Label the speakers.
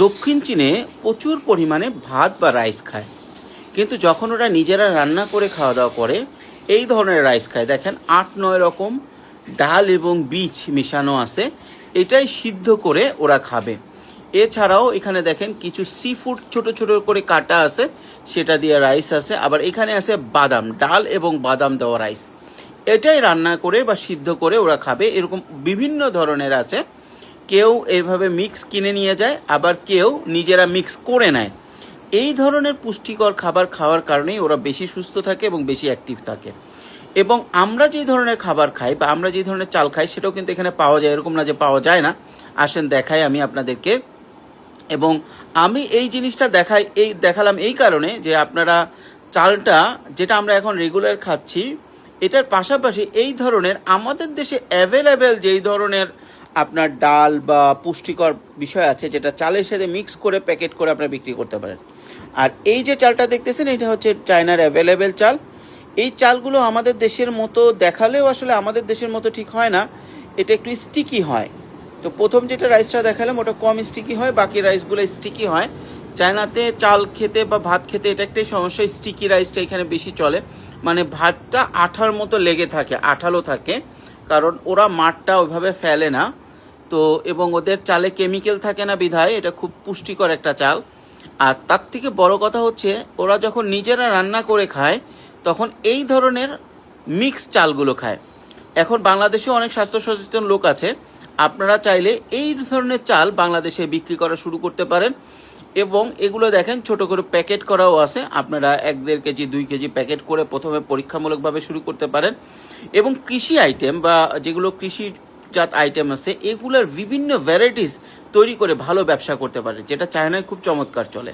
Speaker 1: দক্ষিণ চীনে প্রচুর পরিমাণে ভাত বা রাইস খায়, কিন্তু যখন ওরা নিজেরা রান্না করে খাওয়া দাওয়া করে এই ধরনের রাইস খায়। দেখেন ৮-৯ রকম ডাল এবং বীজ মিশানো আছে, এটাই সিদ্ধ করে ওরা খাবে। এছাড়াও এখানে দেখেন কিছু সি ফুড ছোটো ছোটো করে কাটা আছে, সেটা দিয়ে রাইস আছে। আবার এখানে আছে বাদাম, ডাল এবং বাদাম দেওয়া রাইস, এটাই রান্না করে বা সিদ্ধ করে ওরা খাবে। এরকম বিভিন্ন ধরনের আছে। কেউ এইভাবে মিক্স কিনে নিয়ে যায়, আবার কেউ নিজেরা মিক্স করে নেয়। এই ধরনের পুষ্টিকর খাবার খাওয়ার কারণেই ওরা বেশি সুস্থ থাকে এবং বেশি অ্যাক্টিভ থাকে। এবং আমরা যে ধরনের খাবার খাই বা আমরা যে ধরনের চাল খাই সেটাও কিন্তু এখানে পাওয়া যায়, এরকম না যে পাওয়া যায় না। আসেন দেখাই আমি আপনাদেরকে। এবং আমি এই জিনিসটা দেখালাম এই কারণে যে আপনারা চালটা যেটা আমরা এখন রেগুলার খাচ্ছি, এটার পাশাপাশি এই ধরনের আমাদের দেশে অ্যাভেলেবেল যেই ধরনের আপনার ডাল বা পুষ্টিকর বিষয় আছে, যেটা চালের সাথে মিক্স করে প্যাকেট করে আপনারা বিক্রি করতে পারেন। আর এই যে চালটা দেখতেছেন, এটা হচ্ছে চায়নার অ্যাভেলেবেল চাল। এই চালগুলো আমাদের দেশের মতো দেখালেও আসলে আমাদের দেশের মতো ঠিক হয় না, এটা একটু স্টিকি হয়। তো প্রথম যেটা রাইসটা দেখালাম ওটা কম স্টিকি হয়, বাকি রাইসগুলো স্টিকি হয়। চায়নাতে চাল খেতে বা ভাত খেতে এটা একটাই সমস্যা, স্টিকি রাইসটা এখানে বেশি চলে। মানে ভাতটা আঠার মতো লেগে থাকে, আঠালো থাকে, কারণ ওরা মাঠটা ওইভাবে ফেলে না। তো এবং ওদের চালে কেমিক্যাল থাকে না বিধায় এটা খুব পুষ্টিকর একটা চাল। আর তার থেকে বড় কথা হচ্ছে ওরা যখন নিজেরা রান্না করে খায় তখন এই ধরনের মিক্স চালগুলো খায়। এখন বাংলাদেশেও অনেক স্বাস্থ্য সচেতন লোক আছে, আপনারা চাইলে এই ধরনের চাল বাংলাদেশে বিক্রি করা শুরু করতে পারেন। এবং এগুলো দেখেন ছোট করে প্যাকেট করাও আছে, আপনারা 1-1.5 কেজি 2 কেজি প্যাকেট করে প্রথমে পরীক্ষামূলকভাবে শুরু করতে পারেন। এবং কৃষি আইটেম বা যেগুলো কৃষিজাত আইটেম আছে এগুলোর বিভিন্ন ভ্যারাইটিস তৈরি করে ভালো ব্যবসা করতে পারেন, যেটা চায়নায় খুব চমৎকার চলে।